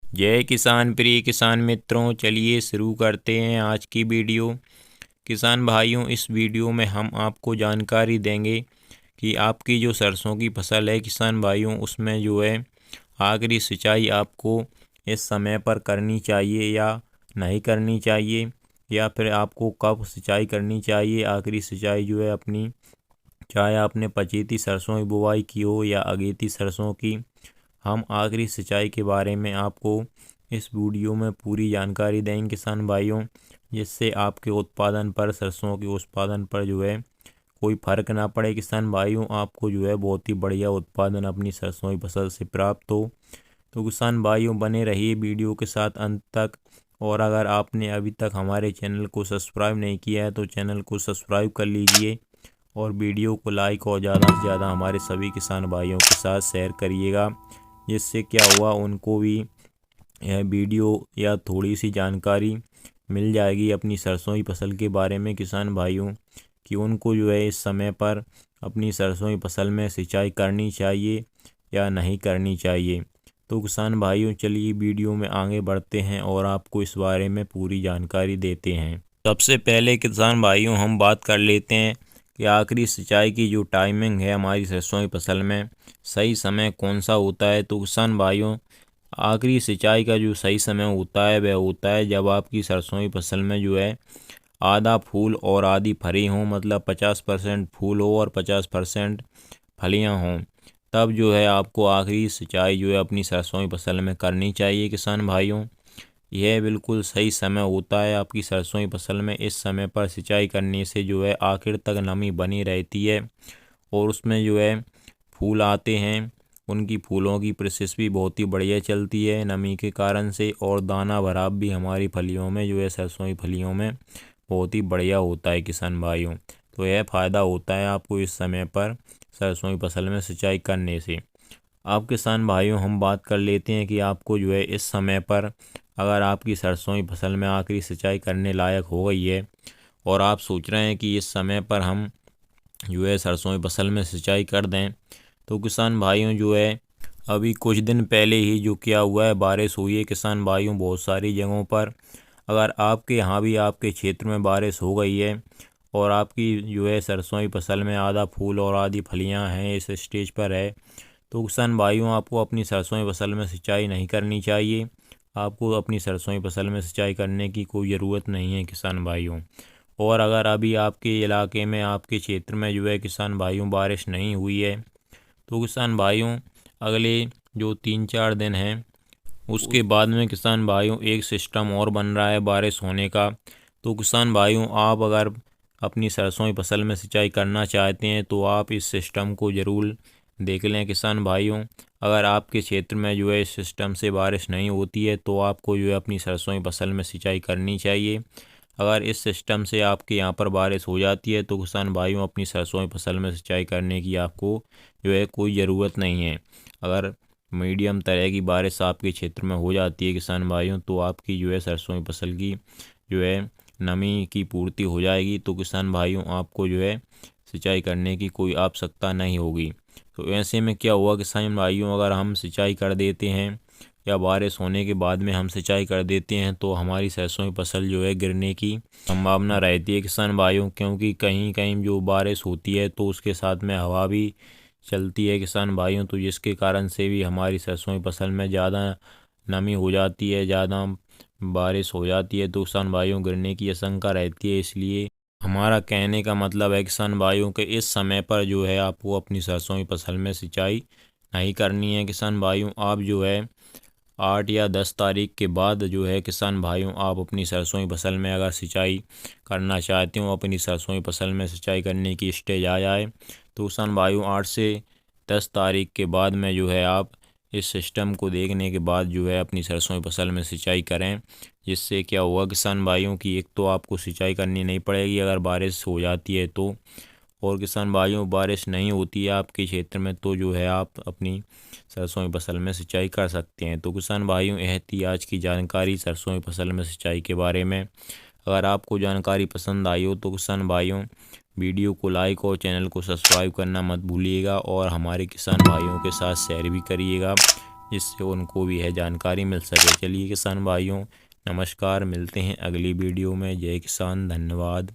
जय किसान प्रिय किसान मित्रों, चलिए शुरू करते हैं आज की वीडियो। किसान भाइयों, इस वीडियो में हम आपको जानकारी देंगे कि आपकी जो सरसों की फसल है किसान भाइयों, उसमें जो है आखिरी सिंचाई आपको इस समय पर करनी चाहिए या नहीं करनी चाहिए, या फिर आपको कब सिंचाई करनी चाहिए। आखिरी सिंचाई जो है अपनी, चाहे आपने पचीती सरसों की बुवाई की हो या अगेती सरसों की, हम आखिरी सिंचाई के बारे में आपको इस वीडियो में पूरी जानकारी देंगे किसान भाइयों, जिससे आपके उत्पादन पर, सरसों के उत्पादन पर जो है कोई फर्क ना पड़े। किसान भाइयों, आपको जो है बहुत ही बढ़िया उत्पादन अपनी सरसों की फसल से प्राप्त हो। तो किसान भाइयों, बने रहिए वीडियो के साथ अंत तक। और अगर आपने अभी तक हमारे चैनल को सब्सक्राइब नहीं किया है तो चैनल को सब्सक्राइब कर लीजिए और वीडियो को लाइक और ज़्यादा से ज़्यादा हमारे सभी किसान भाइयों के साथ शेयर करिएगा, जिससे क्या हुआ, उनको भी यह वीडियो या थोड़ी सी जानकारी मिल जाएगी अपनी सरसों की फसल के बारे में किसान भाइयों, कि उनको जो है इस समय पर अपनी सरसों की फसल में सिंचाई करनी चाहिए या नहीं करनी चाहिए। तो किसान भाइयों, चलिए वीडियो में आगे बढ़ते हैं और आपको इस बारे में पूरी जानकारी देते हैं। सबसे पहले किसान भाइयों, हम बात कर लेते हैं कि आखिरी सिंचाई की जो टाइमिंग है हमारी सरसों की फसल में, सही समय कौन सा होता है। तो किसान भाइयों, आखिरी सिंचाई का जो सही समय होता है वह होता है जब आपकी सरसों की फसल में जो है आधा फूल और आधी फली हों, मतलब 50% फूल हो और 50% फलियां हों। तब जो है आपको आखिरी सिंचाई जो है अपनी सरसों की फसल में करनी चाहिए किसान भाइयों। यह बिल्कुल सही समय होता है आपकी सरसों की फसल में। इस समय पर सिंचाई करने से जो है आखिर तक नमी बनी रहती है और उसमें जो है फूल आते हैं, उनकी फूलों की प्रोसेस भी बहुत ही बढ़िया चलती है नमी के कारण से, और दाना भराव भी हमारी फलियों में जो है, सरसों की फलियों में बहुत ही बढ़िया होता है किसान भाइयों। तो यह फ़ायदा होता है आपको इस समय पर सरसों की फसल में सिंचाई करने से। अब किसान भाइयों, हम बात कर लेते हैं कि आपको जो है इस समय पर, अगर आपकी सरसों की फसल में आखिरी सिंचाई करने लायक हो गई है और आप सोच रहे हैं कि इस समय पर हम जो है सरसों की फसल में सिंचाई कर दें, तो किसान भाइयों जो है अभी कुछ दिन पहले ही जो क्या हुआ है, बारिश हुई है किसान भाइयों बहुत सारी जगहों पर। अगर आपके यहाँ भी, आपके क्षेत्र में बारिश हो गई है और आपकी जो है सरसों की फसल में आधा फूल और आधी फलियाँ हैं, इस स्टेज पर है, तो किसान भाइयों आपको अपनी सरसों की फसल में सिंचाई नहीं करनी चाहिए। आपको अपनी सरसों की फसल में सिंचाई करने की कोई ज़रूरत नहीं है किसान भाइयों। और अगर अभी आपके इलाके में, आपके क्षेत्र में जो है किसान भाइयों बारिश नहीं हुई है, तो किसान भाइयों अगले जो 3-4 दिन हैं उसके बाद में किसान भाइयों एक सिस्टम और बन रहा है बारिश होने का। तो किसान भाइयों, आप अगर अपनी सरसों की फसल में सिंचाई करना चाहते हैं तो आप इस सिस्टम को ज़रूर देख लें किसान भाइयों। अगर आपके क्षेत्र में जो है इस सिस्टम से बारिश नहीं होती है तो आपको जो है अपनी सरसों की फसल में सिंचाई करनी चाहिए। अगर इस सिस्टम से आपके यहाँ पर बारिश हो जाती है तो किसान भाइयों अपनी सरसों की फसल में सिंचाई करने की आपको जो है कोई ज़रूरत नहीं है। अगर मीडियम तरह की बारिश आपके क्षेत्र में हो जाती है किसान भाइयों, तो आपकी जो है सरसों की फसल की जो है नमी की पूर्ति हो जाएगी, तो किसान भाइयों आपको जो है सिंचाई करने की कोई आवश्यकता नहीं होगी। तो ऐसे में क्या हुआ किसान भाइयों, अगर हम सिंचाई कर देते हैं या बारिश होने के बाद में हम सिंचाई कर देते हैं तो हमारी सरसों की फसल जो है गिरने की संभावना रहती है किसान भाइयों, क्योंकि कहीं कहीं जो बारिश होती है तो उसके साथ में हवा भी चलती है किसान भाइयों, तो जिसके कारण से भी हमारी सरसों की फसल में ज़्यादा नमी हो जाती है, ज़्यादा बारिश हो जाती है, तो किसान भाइयों गिरने की आशंका रहती है। इसलिए हमारा कहने का मतलब है किसान भाइयों के इस समय पर जो है आपको अपनी सरसों की फसल में सिंचाई नहीं करनी है किसान भाइयों। आप जो है 8 या 10 तारीख के बाद जो है किसान भाइयों, आप अपनी सरसों की फसल में अगर सिंचाई करना चाहते हो, अपनी सरसों की फसल में सिंचाई करने की स्टेज आ जाए, तो किसान भाइयों 8 से 10 तारीख के बाद में जो है आप इस सिस्टम को देखने के बाद जो है अपनी सरसों की फसल में सिंचाई करें। जिससे क्या हुआ किसान भाइयों की, एक तो आपको सिंचाई करनी नहीं पड़ेगी अगर बारिश हो जाती है तो, और किसान भाइयों बारिश नहीं होती है आपके क्षेत्र में तो जो है आप अपनी सरसों की फसल में सिंचाई कर सकते हैं। तो किसान भाइयों, यह थी आज की जानकारी सरसों की फसल में सिंचाई के बारे में। अगर आपको जानकारी पसंद आई हो तो किसान भाइयों वीडियो को लाइक और चैनल को सब्सक्राइब करना मत भूलिएगा और हमारे किसान भाइयों के साथ शेयर भी करिएगा। जिससे उनको भी यह जानकारी मिल सके। चलिए किसान भाइयों, नमस्कार, मिलते हैं अगली वीडियो में। जय किसान, धन्यवाद।